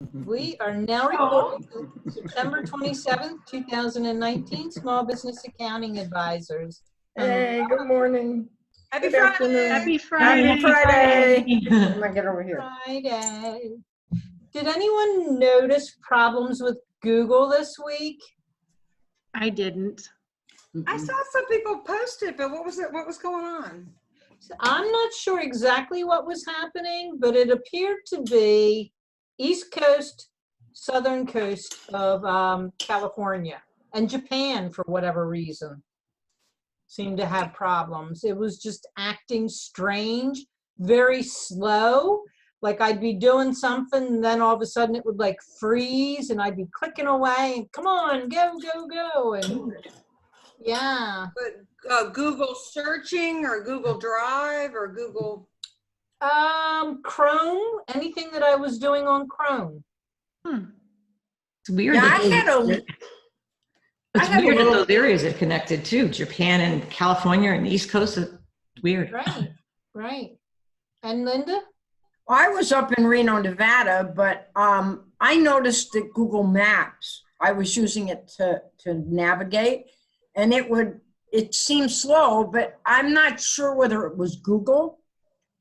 We are now recording September 27th, 2019, Small Business Accounting Advisors. Hey, good morning. Happy Good Friday. afternoon. Happy Happy Friday. I'm gonna get over here. Friday. Did anyone notice problems with Google this week? I didn't. I saw some people post it, but what was it? What was going on? I'm not sure exactly what was happening, but it appeared to be East Coast, Southern coast of California and Japan, for whatever reason, seemed to have problems. It was just acting strange, very slow. Like I'd be doing something, and then all of a sudden it would like freeze, and I'd be clicking away, and come on, go, go, go. And yeah. But Google searching or Google Drive or Google? Chrome, anything that I was doing on Chrome. It's weird. Yeah, It's weird that those areas are connected too. Japan and California and the East Coast. It's weird. Right, right. And Linda? I was up in Reno, Nevada, but I noticed that Google Maps, I was using it to navigate, and it seemed slow, but I'm not sure whether it was Google,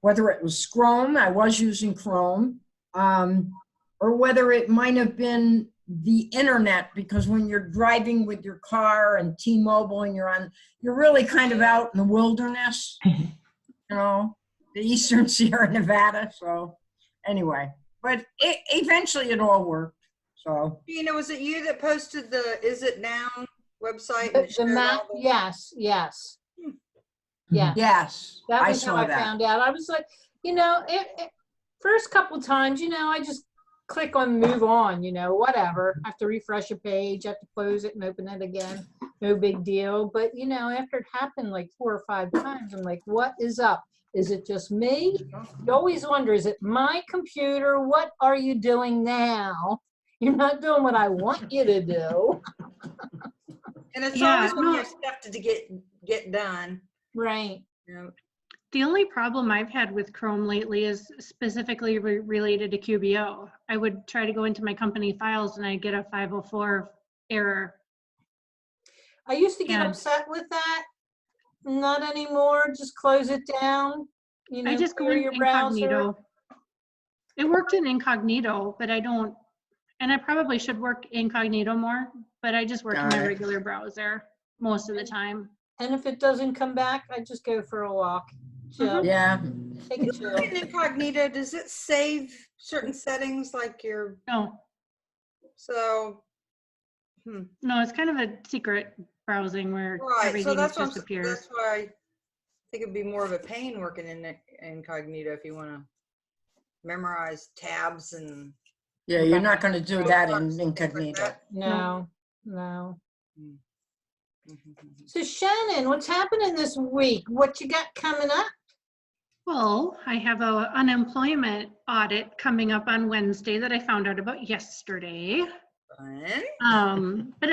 whether it was Chrome, I was using Chrome, or whether it might have been the internet, because when you're driving with your car and T-Mobile and you're really kind of out in the wilderness, you know, the Eastern Sierra Nevada. So anyway, but eventually it all worked. So, Was it you that posted the Is It Now website? The map, yes. Yes. yes, That I was how saw I that. found out. I was like, first couple times, I just click on move on, whatever. I have to refresh a page, I have to close it and open it again. No big deal. But, after it happened like 4 or 5 times, I'm like, what is up? Is it just me? You always wonder, is it my computer? What are you doing now? You're not doing what I want you to do. And it's always when you have stuff to get done. Right. Yeah. The only problem I've had with Chrome lately is specifically related to QBO. I would try to go into my company files and I get a 504 error. I used to get upset with that. Not anymore. Just close it down. I just go in your incognito. Browser. It worked in incognito, but I don't, and I probably should work incognito more, but I just work in my regular browser most of the time. And if it doesn't come back, I just go for a walk. Chill. Yeah. Take a chill. In incognito, does it save certain settings like your? No. So. No, it's kind of a secret browsing where everything just appears. That's why I think it'd be more of a pain working in incognito if you want to memorize tabs and. Yeah, you're not going to do that in incognito. Like no. So Shannon, what's happening this week? What you got coming up? Well, I have an unemployment audit coming up on Wednesday that I found out about yesterday. Fun. But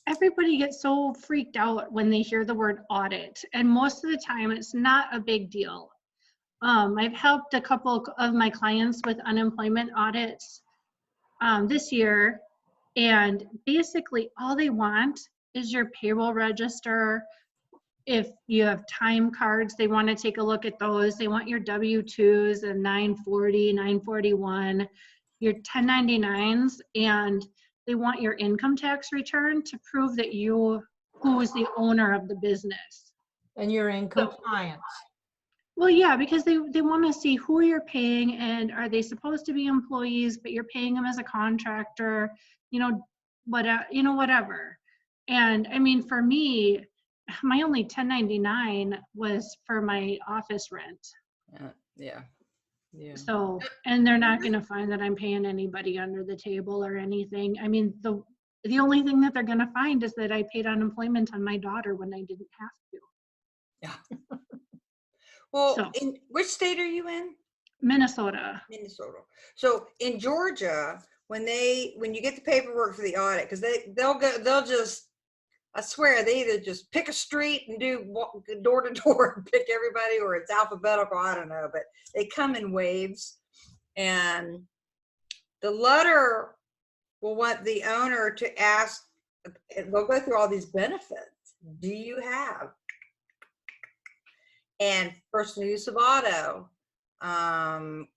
everybody gets so freaked out when they hear the word audit, and most of the time it's not a big deal. I've helped a couple of my clients with unemployment audits this year, and basically all they want is your payroll register. If you have time cards, they want to take a look at those. They want your W-2s and 940, 941, your 1099s, and they want your income tax return to prove that who is the owner of the business. And you're in compliance. Well, yeah, because they want to see who you're paying and are they supposed to be employees, but you're paying them as a contractor, whatever. And I mean, for me, my only 1099 was for my office rent. Yeah. So, and they're not going to find that I'm paying anybody under the table or anything. I mean, the only thing that they're going to find is that I paid unemployment on my daughter when I didn't have to. Yeah. Well, in which state are you in? Minnesota. So in Georgia, when you get the paperwork for the audit, because they'll just, I swear, they either just pick a street and do door to door and pick everybody, or it's alphabetical, I don't know, but they come in waves. And The letter will want the owner to ask, they'll go through all these benefits. Do you have? And personal use of auto,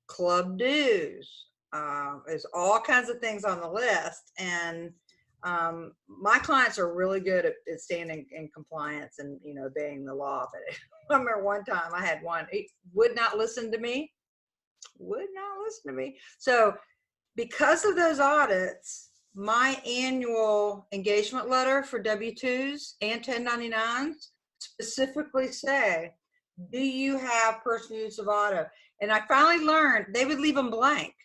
club dues, there's all kinds of things on the list. And my clients are really good at staying in compliance and, you know, obeying the law. But I remember one time I had one, he would not listen to me. So because of those audits, my annual engagement letter for W-2s and 1099s specifically say, do you have personal use of auto? And I finally learned they would leave them blank.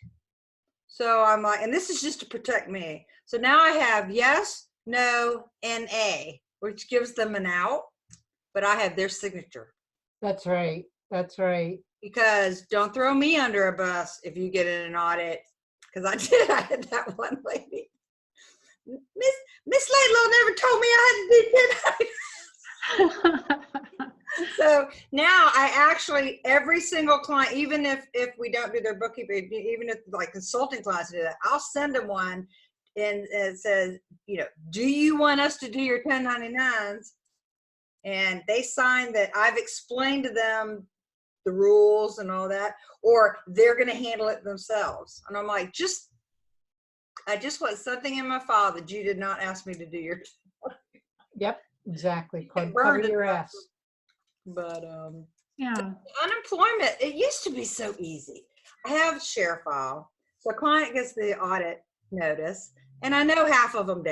So I'm like, and this is just to protect me. So now I have yes, no, and A, which gives them an out, but I have their signature. That's right. That's right. Because don't throw me under a bus if you get in an audit. Because I did. I had that one lady. Miss Laidlaw never told me I had to do that. So now I actually, every single client, even if we don't do their bookkeeping, even if like consulting clients do that, I'll send them one and it says, you know, do you want us to do your 1099s? And they sign that I've explained to them the rules and all that, or they're going to handle it themselves. And I'm like, I just want something in my file that you did not ask me to do your. Yep, exactly. Cover burned it your up. ass. But Yeah. unemployment, it used to be so easy. I have a share file. So a client gets the audit notice, and I know half of them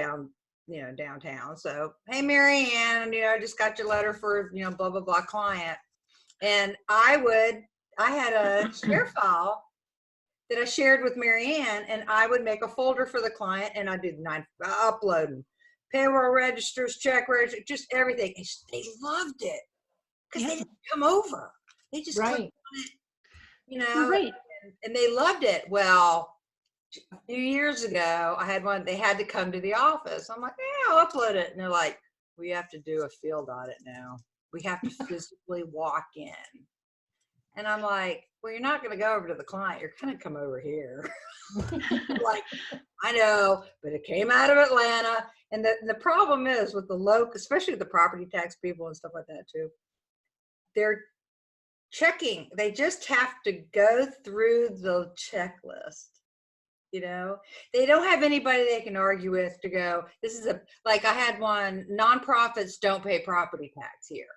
downtown. So, hey, Mary Ann, you know, I just got your letter for, you know, blah, blah, blah client. And I had a share file that I shared with Mary Ann, and I would make a folder for the client, and I did uploading payroll registers, check registers, just everything. And they loved it because they didn't come over. They just clicked on it, you know, Right. and they loved it. Well, a few years ago, I had one, they had to come to the office. I'm like, yeah, I'll upload it. And they're like, we have to do a field audit now. We have to physically walk in. And I'm like, well, you're not going to go over to the client. You're going to come over here. Like, I know, but it came out of Atlanta. And the problem is with the local, especially the property tax people and stuff like that too, they're checking. They just have to go through the checklist. You know, they don't have anybody they can argue with to go, this is like I had one, nonprofits don't pay property tax here.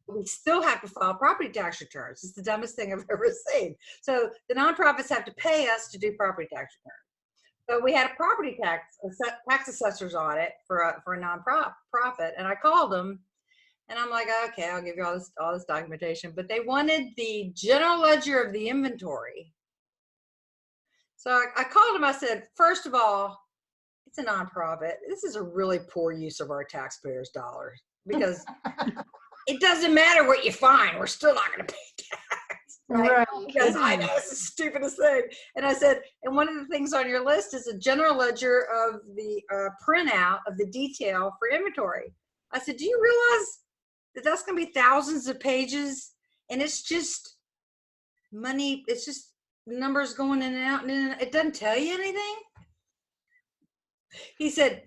We still have to file property tax returns. It's the dumbest thing I've ever seen. So the nonprofits have to pay us to do property tax returns. So we had a property tax assessor's audit for a nonprofit, and I called them, and I'm like, okay, I'll give you all this documentation, but they wanted the general ledger of the inventory. So I called him. I said, first of all, it's a nonprofit. This is a really poor use of our taxpayers' dollars because it doesn't matter what you find. We're still not going to pay tax. Right? Because I know it's the stupidest thing. And I said, and one of the things on your list is a general ledger of the printout of the detail for inventory. I said, do you realize that that's going to be thousands of pages? And it's just money. It's just numbers going in and out, and it doesn't tell you anything. He said,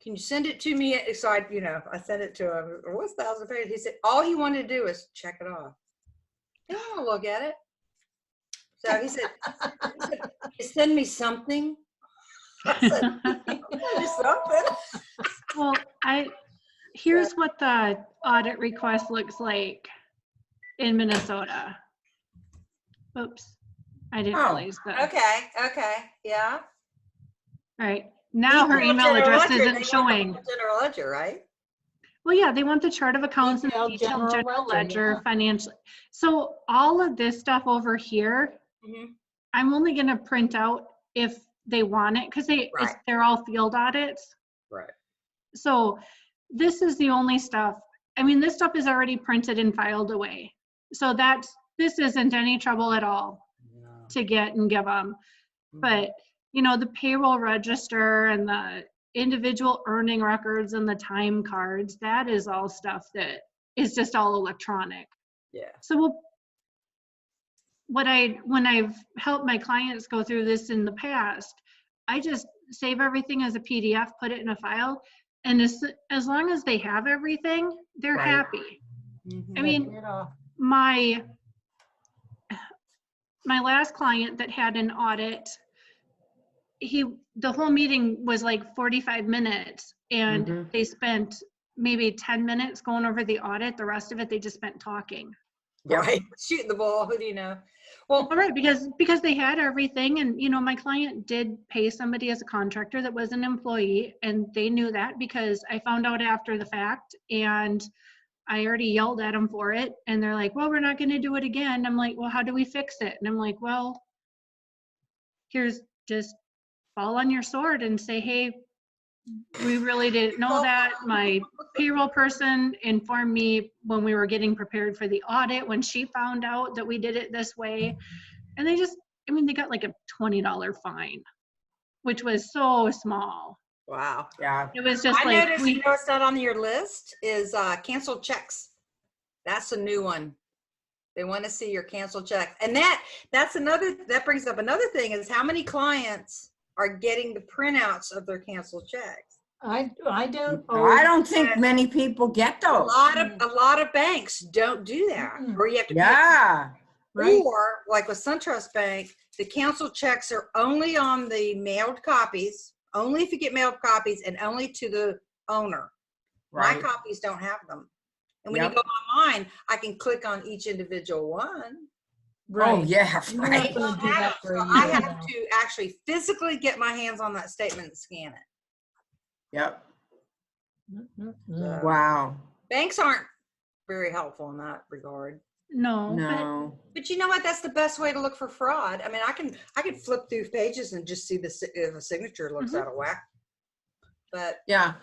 can you send it to me? So I sent it to him. What's 1,000 pages? He said, all he wanted to do is check it off. He didn't want to look at it. So he said, send me something. I said, send me something. Well, here's what the audit request looks like in Minnesota. Oops, I didn't realize that. Okay, yeah. All right, now her email address isn't showing. General ledger, right? Well, yeah, they want the chart of accounts and Detailed detailed general ledger, yeah. financial. So all of this stuff over here, I'm only going to print out if they want it because they're all field audits. Right. So this is the only stuff. I mean, this stuff is already printed and filed away. So this isn't any trouble at all to get and give them. But, you know, the payroll register and the individual earning records and the time cards, that is all stuff that is just all electronic. Yeah. So when I've helped my clients go through this in the past, I just save everything as a PDF, put it in a file, and as long as they have everything, they're Right. happy. Mhm. I mean, You know, my last client that had an audit, the whole meeting was like 45 minutes, and Mhm. they spent maybe 10 minutes going over the audit. The rest of it, they just spent talking. Yep. Right. Shooting the ball. Who do you know? Well, All right, because they had everything, and my client did pay somebody as a contractor that was an employee, and they knew that because I found out after the fact, and I already yelled at them for it, and they're like, well, we're not going to do it again. I'm like, well, how do we fix it? And I'm like, well, here's just fall on your sword and say, hey, we really didn't know that. My payroll person informed me when we were getting prepared for the audit, when she found out that we did it this way. And they got like a $20 fine, which was so small. wow. Yeah. It was just I like, noticed, you know what's not on your list is canceled checks. That's a new one. They want to see your canceled checks. And that brings up another thing is how many clients are getting the printouts of their canceled checks. I don't. I don't think many people get A those. lot of banks don't do that. Mm-mm. Or you have to pay. Yeah. Right. Or like with SunTrust Bank, the canceled checks are only on the mailed copies, only if you get mailed copies, and only to the owner. My Right. copies don't have them. And when Yep. you go online, I can click on each individual one. Right. Oh, yeah. You're Right. not going to do that for So a I year. have to actually physically get my hands on that statement and scan it. Yep. Mm-mm. Wow. Banks aren't very helpful in that regard. no, No. But you know what? That's the best way to look for fraud. I mean, I can flip through pages and just see if a signature looks out of whack. But Yeah.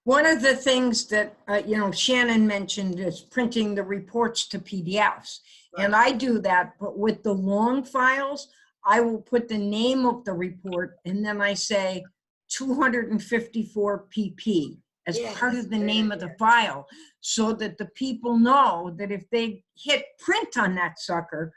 One of the things that, Shannon mentioned is printing the reports to PDFs. And I do that, but with the long files, I will put the name of the report and then I say 254 pp as Yeah, part that's of the a great name of the idea. file, so that the people know that if they hit print on that sucker,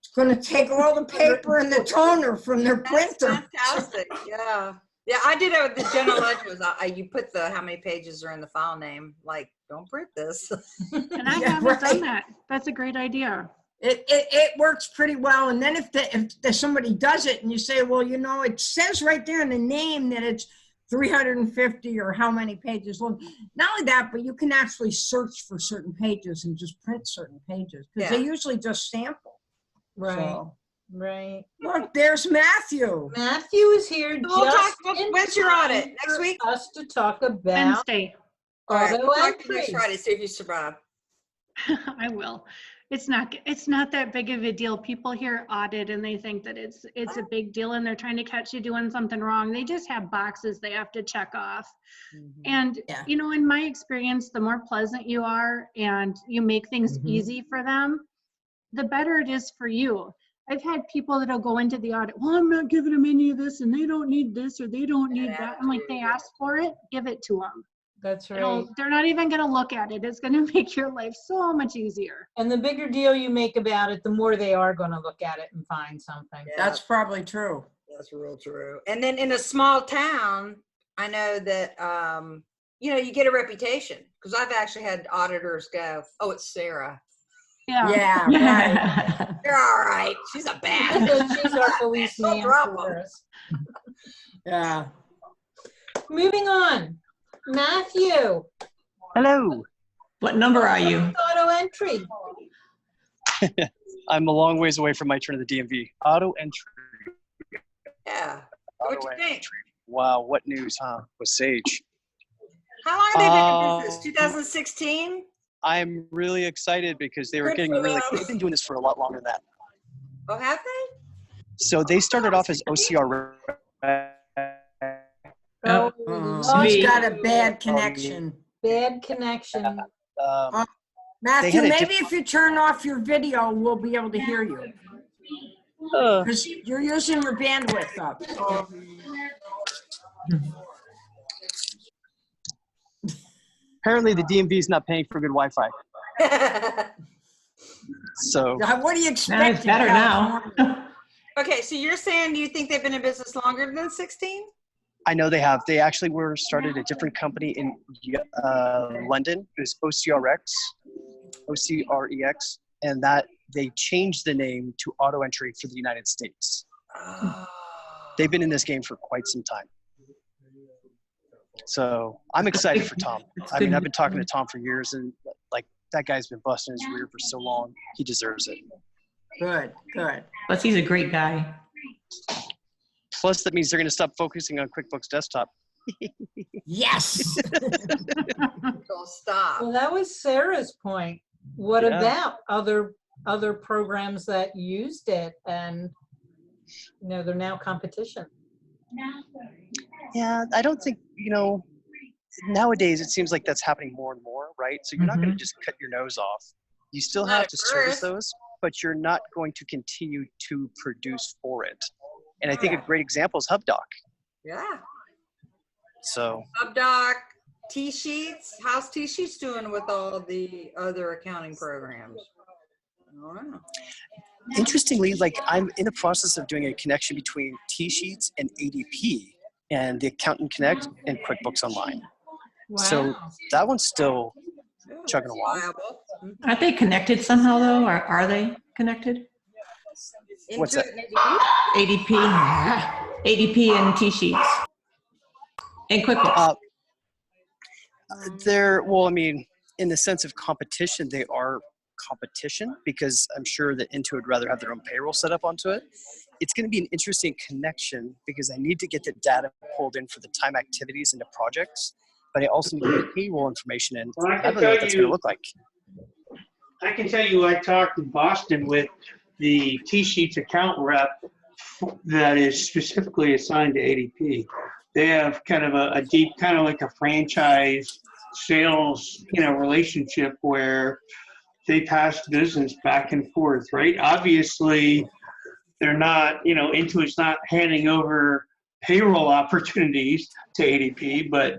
it's going to take all the paper and the toner from their That's printer. fantastic. Yeah. Yeah, I did that with the general ledgers. You put how many pages are in the file name. Like, don't print this. and I Yeah, haven't right. done that. That's a great idea. It works pretty well. And then if somebody does it and you say, well, it says right there in the name that it's 350 or how many pages long. Not only that, but you can actually search for certain pages and just print certain pages because they usually just sample. Right. So, Right. look, there's Matthew. Matthew is here We'll just talk. in When's your time audit? Next for week? us to talk about Wednesday. All right. auto We'll talk to you next entries. Friday. See if you survive. I will. It's not that big of a deal. People hear audit and they think that it's a big deal and they're trying to catch you doing something wrong. They just have boxes they have to check off. And Yeah. in my experience, the more pleasant you are and you make things easy for them, the better it is for you. I've had people that'll go into the audit, well, I'm not giving them any of this and they don't need this or they don't need that. I'm like, they asked for it, give it to them. That's right. They're not even going to look at it. It's going to make your life so much easier. And the bigger deal you make about it, the more they are going to look at it and find something. Yeah, That's probably true. that's real true. And then in a small town, I know that you get a reputation because I've actually had auditors go, "Oh, it's Sarah. Yeah, right. You're all right. She's a bad." She's our policeman drop for 'em. us. Yeah. Moving on. Matthew, Hello. What number are you? auto entry. I'm a long ways away from my turn at the DMV. Auto entry. Yeah. What Auto you think? entry. Wow, what news, huh? With Sage. How long have they been in business? 2016? I'm really excited because they were Good getting for really, them. they've been doing this for a lot longer than that. Oh, have they? So they started off as OCR. Oh, Oh, he's got a bad connection. bad connection. Matthew, had a maybe if you turn off your video, we'll be able to hear you. Because you're using your bandwidth up. Apparently the DMV is not paying for good Wi-Fi. So What do you expect? Now it's in better California? now. Okay, so you're saying you think they've been in business longer than 16? I know they have. They actually were started a different company in London. It was OCREX, and that they changed the name to Auto Entry for the United States. Oh. They've been in this game for quite some time. So I'm excited for Tom. I mean, I've been talking to Tom for years, and like that guy's been busting his rear for so long. He deserves it. Good, good. Plus, he's a great guy. Plus, that means they're going to stop focusing on QuickBooks Desktop. Yes. Don't stop. Well, that was Sarah's point. What Yeah. about other programs that used it and, you know, they're now competition? Yeah, I don't think, nowadays it seems like that's happening more and more, right? So you're not going to just cut your nose off. You still Not have at to service first. those, but you're not going to continue to produce for it. And I think a great example is HubDoc. Yeah. So UpDoc, T-Sheets. How's T-Sheets doing with all the other accounting programs? I don't know. interestingly, like I'm in the process of doing a connection between T-Sheets and ADP and the Accountant Connect and QuickBooks Online. Wow. So that one's still Yeah, chugging it's along. viable. Mhm. Aren't they connected somehow though? Or are they connected? What's Into that? ADP? ADP and T-Sheets. And QuickBooks. Well, I mean, in the sense of competition, they are competition because I'm sure that Intuit would rather have their own payroll set up onto it. It's going to be an interesting connection because I need to get the data pulled in for the time activities into projects, but I also need to get the payroll information in. Well, I I can don't know what tell that's going to you, look like. I can tell you, I talked in Boston with the T-Sheets account rep that is specifically assigned to ADP. They have kind of a deep, kind of like a franchise sales, relationship where they pass business back and forth, right? Obviously, they're not, Intuit's not handing over payroll opportunities to ADP, but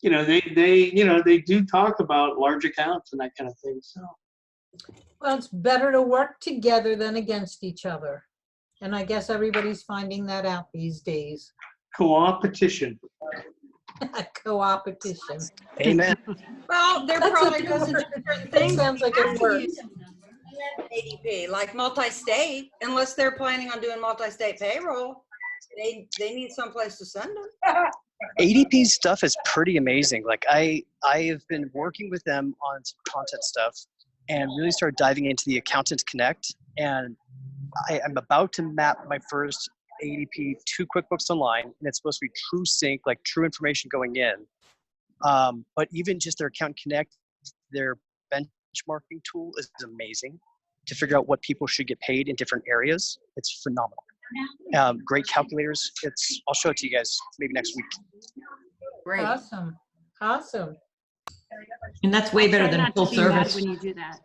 they do talk about large accounts and that kind of thing. So. Well, it's better to work together than against each other. And I guess everybody's finding that out these days. Co-opetition. Co-opetition. Amen. Well, there That's a probably good goes into word. different That things. sounds like You it have to works. use ADP, like multi-state, unless they're planning on doing multi-state payroll, they need someplace to send them. ADP's stuff is pretty amazing. Like I have been working with them on some content stuff and really started diving into the Accountant Connect. And I'm about to map my first ADP to QuickBooks Online, and it's supposed to be true sync, like true information going in. But even just their Accountant Connect, their benchmarking tool is amazing to figure out what people should get paid in different areas. It's phenomenal. Great calculators. I'll show it to you guys maybe next week. Great. Awesome. Awesome. And that's way better Try than not full to be mad service. when you do that.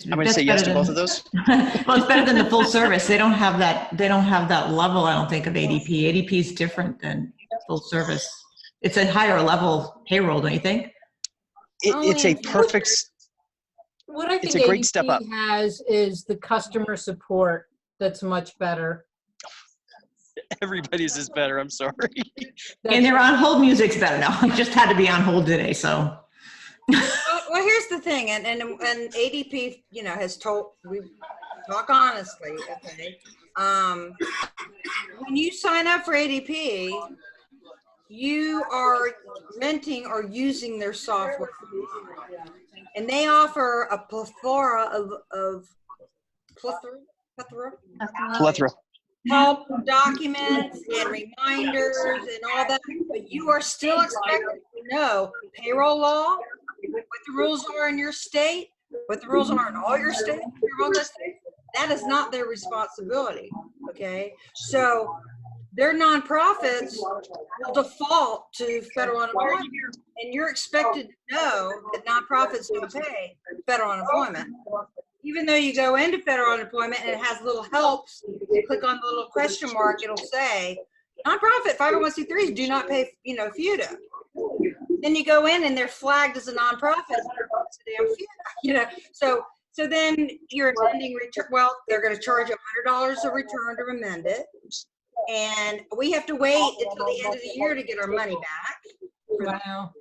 I'm going to say yes to both of those. Well, it's better than the full service. They don't have that level, I don't think, of ADP. ADP is different than full service. It's a higher level payroll, don't you think? It's a perfect. What I think It's a great step up. ADP has is the customer support that's much better. Everybody's is better. I'm sorry. And their on hold music's better now. I just had to be on hold today, so. Well, here's the thing, and ADP, has told, we talk honestly, okay? When you sign up for ADP, you are renting or using their software. And they offer a plethora of Plethora. help, documents, and reminders and all that. But you are still expected to know payroll law, what the rules are in your state, what the rules are in all your states. That is not their responsibility, okay? So their nonprofits will default to federal unemployment, and you're expected to know that nonprofits don't pay federal unemployment. Even though you go into federal unemployment and it has little helps, you click on the little question mark, it'll say, nonprofit 501c3s do not pay, FUTA. Then you go in and they're flagged as a nonprofit. It's a damn fee, you know. So then you're attending return. Well, they're going to charge you $100 a return to amend it, and we have to wait until the end of the year to get our money back. For that. Wow.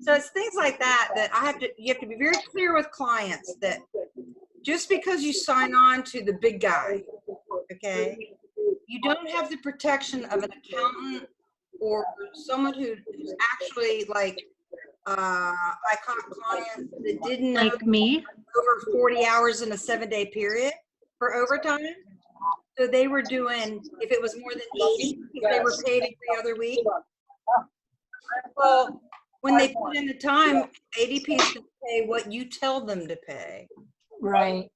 So it's things like that that you have to be very clear with clients that just because you sign on to the big guy, okay, you don't have the protection of an accountant or someone who's actually like, I caught clients that didn't know Like me? over 40 hours in a 7-day period for overtime. So they were doing, if it was more than 80, if they were paid every other week. Well, when they put in the time, ADP is going to pay what you tell them to pay. Right.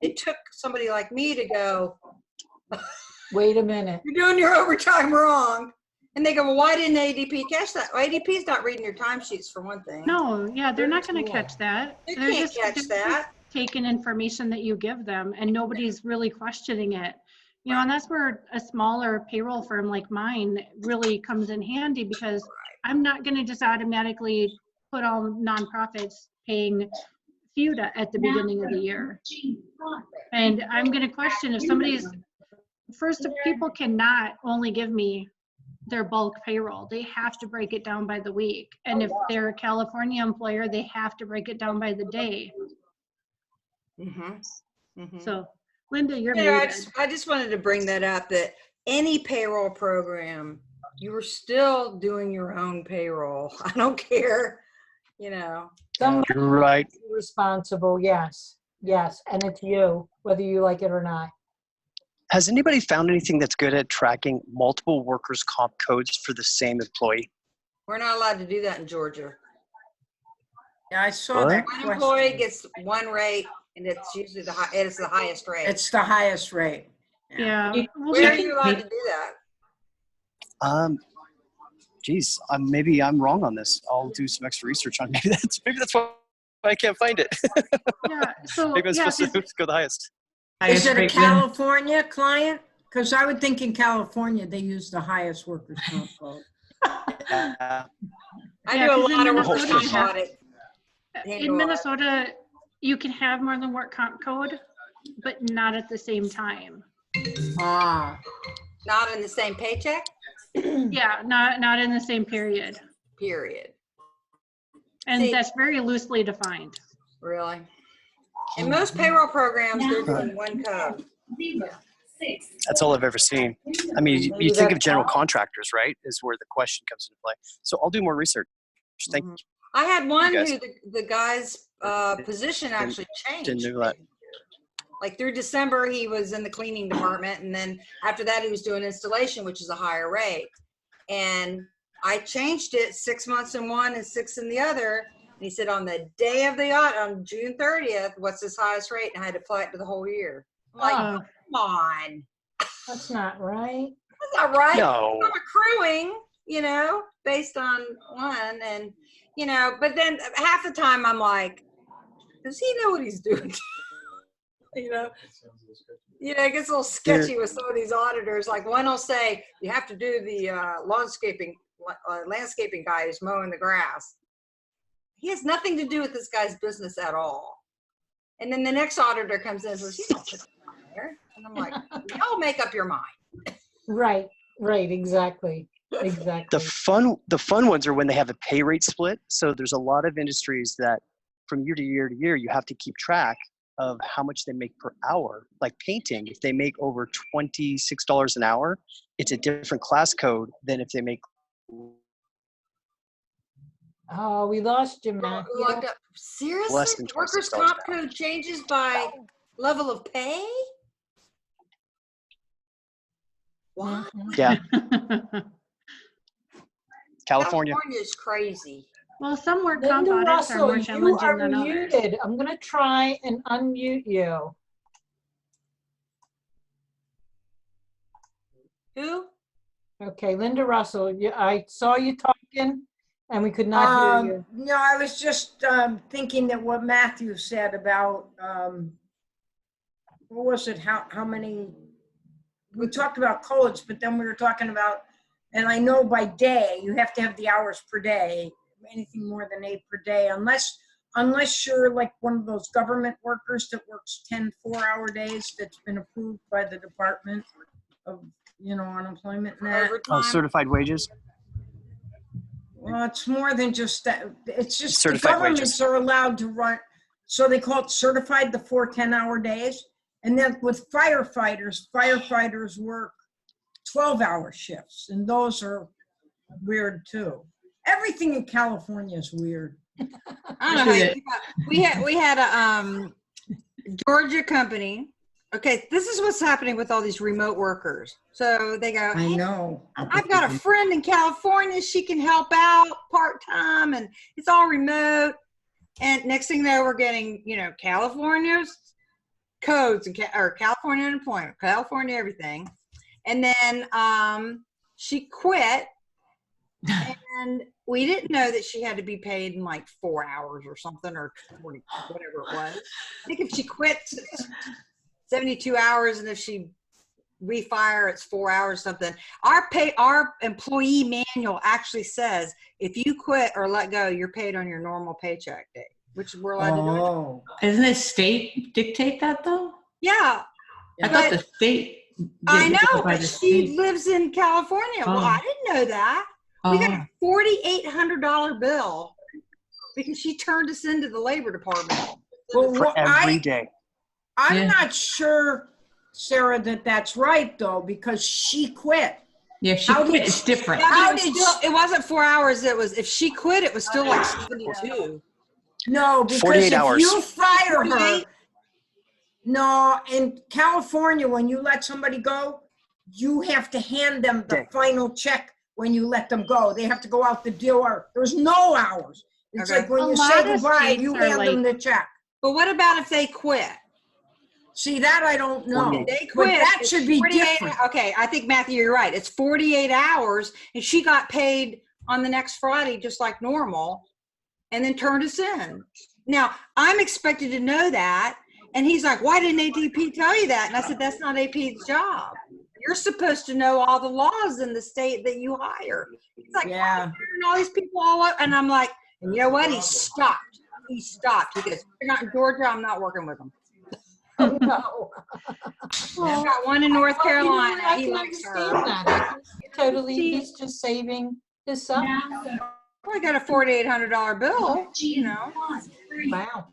It took somebody like me to go, Wait a minute. you're doing your overtime wrong. And they go, well, why didn't ADP catch that? Well, ADP's not reading your timesheets for one thing. No, yeah, they're not going to catch that. They They're can't catch just that. taking information that you give them, and nobody's really questioning it. You know, and that's where a smaller payroll firm like mine really comes in handy, because I'm not going to just automatically put all nonprofits paying FUTA at the beginning of the year. And I'm going to question if somebody's, first, if people cannot only give me their bulk payroll, they have to break it down by the week. And if they're a California employer, they have to break it down by the day. So, Linda, you're muted. I just wanted to bring that up, that any payroll program, you are still doing your own payroll. I don't care, you know. Somebody's You're right. responsible, yes. Yes, and it's you, whether you like it or not. Has anybody found anything that's good at tracking multiple workers' comp codes for the same employee? We're not allowed to do that in Georgia. Yeah, I saw What? that One employee question. gets one rate, and it's usually the highest rate. It's the highest rate. Yeah. Well, Where are we you allowed to do that? Geez, maybe I'm wrong on this. I'll do some extra research on maybe that's why I can't find it. yeah, so, Maybe I'm yeah, supposed to go the highest. Is it a Highest rate, Lynn. California client? Because I would think in California, they use the highest workers' comp code. I Yeah, do a 'cause in lot of workers' Minnesota, comp you have- audit. in Minnesota, you can have more than work comp code, but not at the same time. Ah, Not in the same paycheck, Yeah, not in the same period. period. And See- that's very loosely defined. Really? In most payroll programs, they're doing one code. That's all I've ever seen. I mean, you think of general contractors, right? Is where the question comes into play. So I'll do more research. Thank you. I had one guys. who the guy's position actually Didn't changed. know that. Like through December, he was in the cleaning department, and then after that, he was doing installation, which is a higher rate. And I changed it 6 months in one and 6 in the other. And he said, on the day of the audit, on June 30th, what's his highest rate? And I had to apply it to the whole year. I'm like, Uh, come on, That's not right. that's not right. No. I'm accruing, you know, based on one, and you know, but then half the time I'm like, does he know what he's doing? You know, it gets a little sketchy with some of these auditors. Like one will say, you have to do the landscaping guy who's mowing the grass. He has nothing to do with this guy's business at all. And then the next auditor comes in and says, you don't put that on there. And I'm like, y'all make up your mind. Right, exactly. Exactly. The fun ones are when they have a pay rate split. So there's a lot of industries that from year to year to year, you have to keep track of how much they make per hour. Like painting, if they make over $26 an hour, it's a different class code than if they make. Oh, we lost you, Matthew. Like, seriously? Less than Workers' $26 an comp hour. code changes by level of pay? What? Mhm. Yeah, California. California is crazy. well, some work comp Linda audits are Russell, more you challenging are than others. muted. I'm going to try and unmute you. Who? Okay, Linda Russell, I saw you talking and we could not hear you. no, I was just thinking that what Matthew said about, what was it, how many, we talked about codes, but then we were talking about, and I know by day, you have to have the hours per day, anything more than 8 per day, unless unless you're like one of those government workers that works 10 4-hour days that's been approved by the Department of, unemployment and that. Oh, Overtime. certified wages. Well, it's more than just that. It's just the Certified governments wages. are allowed to run, so they call it certified, the 4 10-hour days. And then with firefighters work 12-hour shifts, and those are weird too. Everything in California is weird. I don't know how we had a Georgia company. Okay, this is what's happening with all these remote workers. So they go, I hey, know. I've got a friend in California. She can help out part-time and it's all remote. And next thing you know, we're getting, California's codes or California unemployment, California everything. And then she quit and we didn't know that she had to be paid in like 4 hours or something or 40, whatever it was. I think if she quits, 72 hours, and if she refire, it's 4 hours something. Our employee manual actually says if you quit or let go, you're paid on your normal paycheck day, which we're allowed to do. Oh, Isn't the state dictate that though? Yeah, I thought the state. I did it know, by but the she state. lives in California. Well, Oh. I didn't know that. We got Oh. a $4,800 bill because she turned us into the labor department. well, For every day. I'm Yeah. not sure, Sarah, that that's right though, because she quit. Yeah, if she How did quit, it's she- different. Yeah, but How it was did still, it wasn't 4 hours. It was, if she quit, it was still like 72. No, because 48 if hours. you fire her, 48? no, in California, when you let somebody go, you have to hand them the Okay. final check when you let them go. They have to go out the door. There's no hours. It's Okay. like when A you lot say of goodbye, states you are hand them the check. But what about if they quit? See, that I don't know. 48. They But quit. that it's should be 48 different. Okay, I think, Matthew, you're right. It's 48 hours, and she got paid on the next Friday just like normal, and then turned us in. Now, I'm expected to know that, and he's like, why didn't ADP tell you that? And I said, that's not AP's job. You're supposed to know all the laws in the state that you hire. He's like, Yeah. and all these people all over. And I'm like, and you know what? He stopped. He stopped. He goes, you're not in Georgia, I'm not working with them. Oh, no. I've got one in North Well, you know, Carolina. I He can likes understand her. that. I can totally, See- he's just saving his son. Well, I got a $4,800 bill, Wow.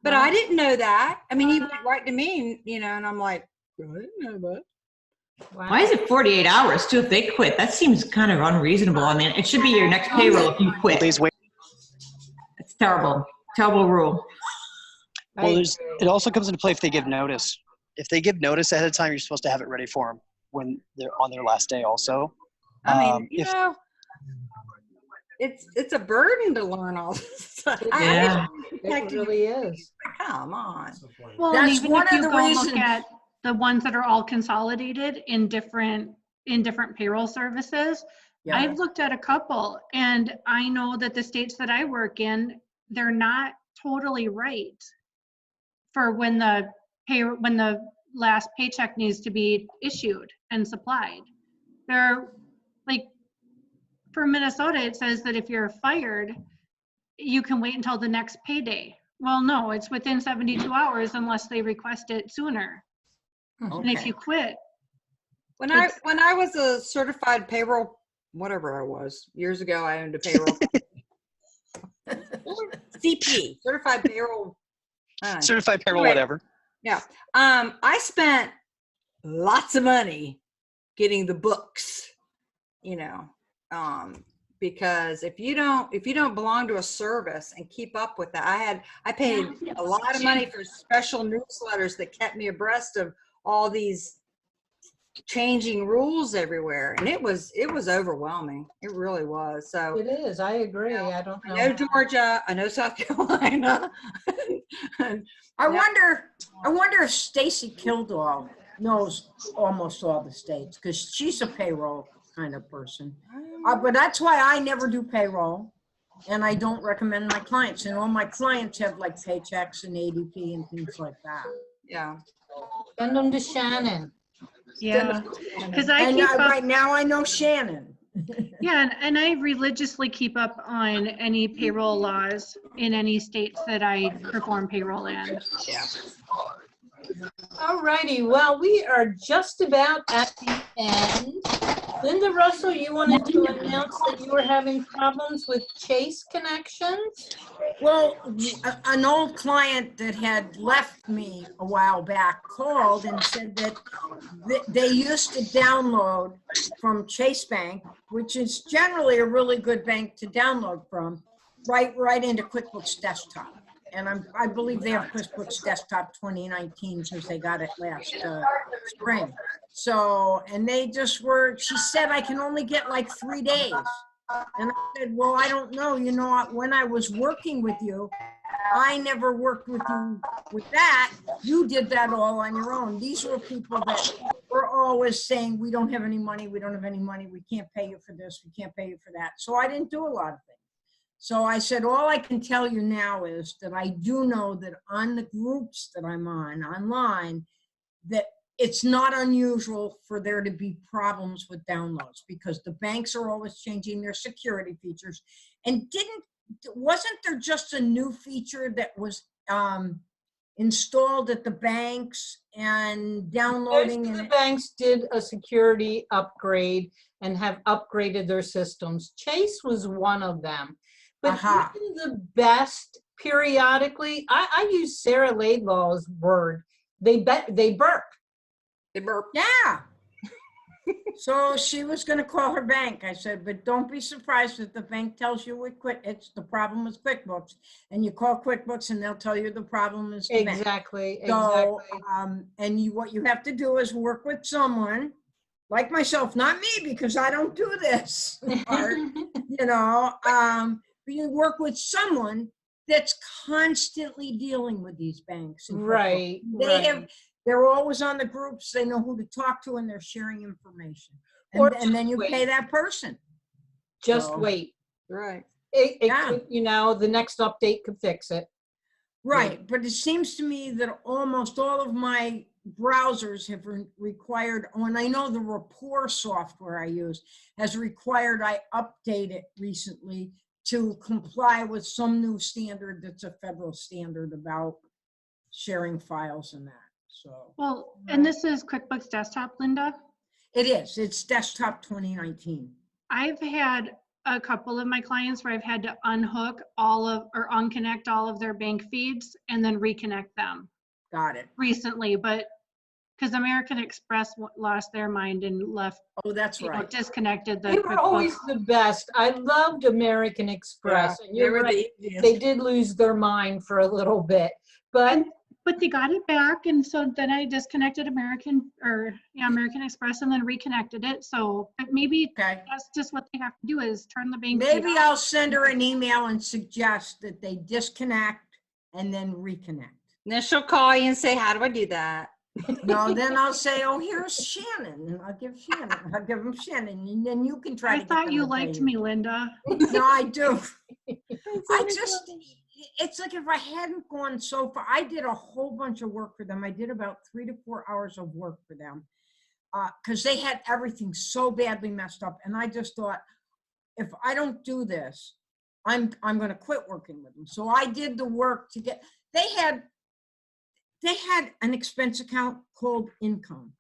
but I didn't know that. I mean, he went right to me, and I'm like, I didn't know that. Wow. Why is it 48 hours too if they quit? That seems kind of unreasonable. I mean, it should be your next payroll if you quit. Days wait. It's terrible. Terrible rule. Well, it also comes into play if they give notice. If they give notice ahead of time, you're supposed to have it ready for them when they're on their last day also. I mean, If- it's a burden to learn all this stuff. Yeah. It really is. Come on. Well, and That's even one if of you the go look reasons- at the ones that are all consolidated in different payroll services, Yeah. I've looked at a couple, and I know that the states that I work in, they're not totally right for when the last paycheck needs to be issued and supplied. They're like, for Minnesota, it says that if you're fired, you can wait until the next payday. Well, no, it's within 72 hours unless they request it sooner. And if Okay. you quit, When I was a certified payroll, whatever I was, years ago, I owned a payroll. CP, certified payroll. certified payroll, Anyway. whatever. I spent lots of money getting the books, because if you don't belong to a service and keep up with that, I paid a lot of money for special newsletters that kept me abreast of all these changing rules everywhere, and it was overwhelming. It really was. So It is. I agree. I don't know. I know Georgia, I know South Carolina. I wonder if Stacy Kildall knows almost all the states, because she's a payroll kind of person. But that's why I never do payroll, and I don't recommend my clients. And all my clients have like paychecks and ADP and things like that. Yeah. Send them to Shannon. yeah, because I And keep up, right now I know Shannon. Yeah, and I religiously keep up on any payroll laws in any states that I perform payroll in. All righty, well, we are just about at the end. Linda Russell, you wanted to announce that you were having problems with Chase connections? Well, an old client that had left me a while back called and said that they used to download from Chase Bank, which is generally a really good bank to download from, right into QuickBooks Desktop. And I believe they have QuickBooks Desktop 2019 because they got it last spring. So, and they just were, she said, I can only get like 3 days. And I said, well, I don't know. You know, when I was working with you, I never worked with you with that. You did that all on your own. These were people that were always saying, we don't have any money. We don't have any money. We can't pay you for this. We can't pay you for that. So I didn't do a lot of things. So I said, all I can tell you now is that I do know that on the groups that I'm on online, that it's not unusual for there to be problems with downloads because the banks are always changing their security features. And wasn't there just a new feature that was installed at the banks and downloading? Most of the banks did a security upgrade and have upgraded their systems. Chase was one of them. But even the best, periodically, I use Sarah Laidlaw's word, they burp. They burp. Yeah. So she was going to call her bank. I said, but don't be surprised if the bank tells you it's the problem is QuickBooks, and you call QuickBooks and they'll tell you the problem is the bank. Exactly. So, and what you have to do is work with someone like myself, not me, because I don't do this part, you know, but you work with someone that's constantly dealing with these banks. Right. They're always on the groups. They know who to talk to, and they're sharing information. And then you pay that person. Just wait. Right. It could, you know, the next update could fix it. Right. But it seems to me that almost all of my browsers have required, and I know the Rapport software I use has required I update it recently to comply with some new standard that's a federal standard about sharing files and that. So, well, and this is QuickBooks Desktop, Linda? It is. It's Desktop 2019. I've had a couple of my clients where I've had to unhook or unconnect all of their bank feeds and then reconnect them. Got it. Recently, but because American Express lost their mind and left. Oh, that's right. Disconnected the They were always the best. I loved American Express. And you're right, they did lose their mind for a little bit. But they got it back, and so then I disconnected American Express and then reconnected it. So maybe that's just what they have to do is turn the bank. Maybe I'll send her an email and suggest that they disconnect and then reconnect. And then she'll call you and say, how do I do that? No, then I'll say, oh, here's Shannon, and I'll give him Shannon, and then you can try. I thought you liked me, Linda. No, I do. It's like if I hadn't gone so far, I did a whole bunch of work for them. I did about 3 to 4 hours of work for them because they had everything so badly messed up. And I just thought, if I don't do this, I'm going to quit working with them. So I did the work to get, they had an expense account called income.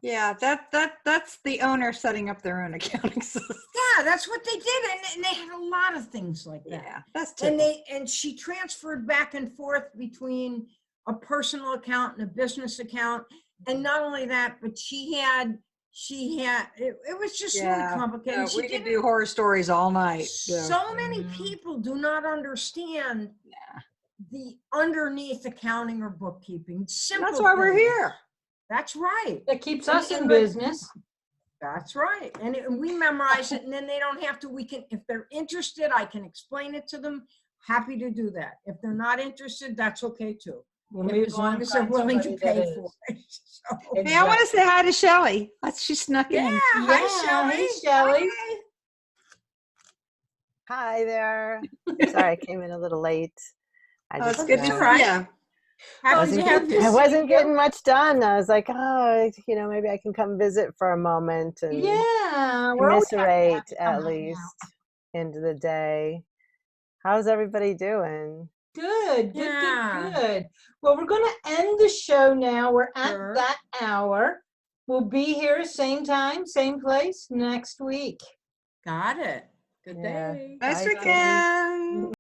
Yeah, that's the owner setting up their own accounting system. Yeah, that's what they did, and they had a lot of things like that. Yeah, that's typical. And she transferred back and forth between a personal account and a business account, and not only that, but she had it was just really complicated. No, we could do horror stories all night. So many people do not understand the underneath accounting or bookkeeping. Simple that's why we're things. here. That's right. That keeps us in business. That's right. And we memorize it, and then they don't have to. We can, if they're interested, I can explain it to them. Happy to do that. If they're not interested, that's okay too. As long as they're willing to pay for it. So, hey, I want to say hi to Shelly. She snuck in. Yeah, hi, Shelly. Hey, Shelly. Hi there. Sorry, I came in a little late. It's good to try. Yeah. Happy to have you. I wasn't see you. getting much done. I was like, oh, maybe I can come visit for a moment and Yeah, we're always happy to have commiserate you come at hang least out. into the day. How's everybody doing? Good, good, Yeah. good, good. Well, we're going to end the show now. We're at Sure. that hour. We'll be here same time, same place next week. Got it. Good Yeah. day. Nice Bye, Kitty. weekend.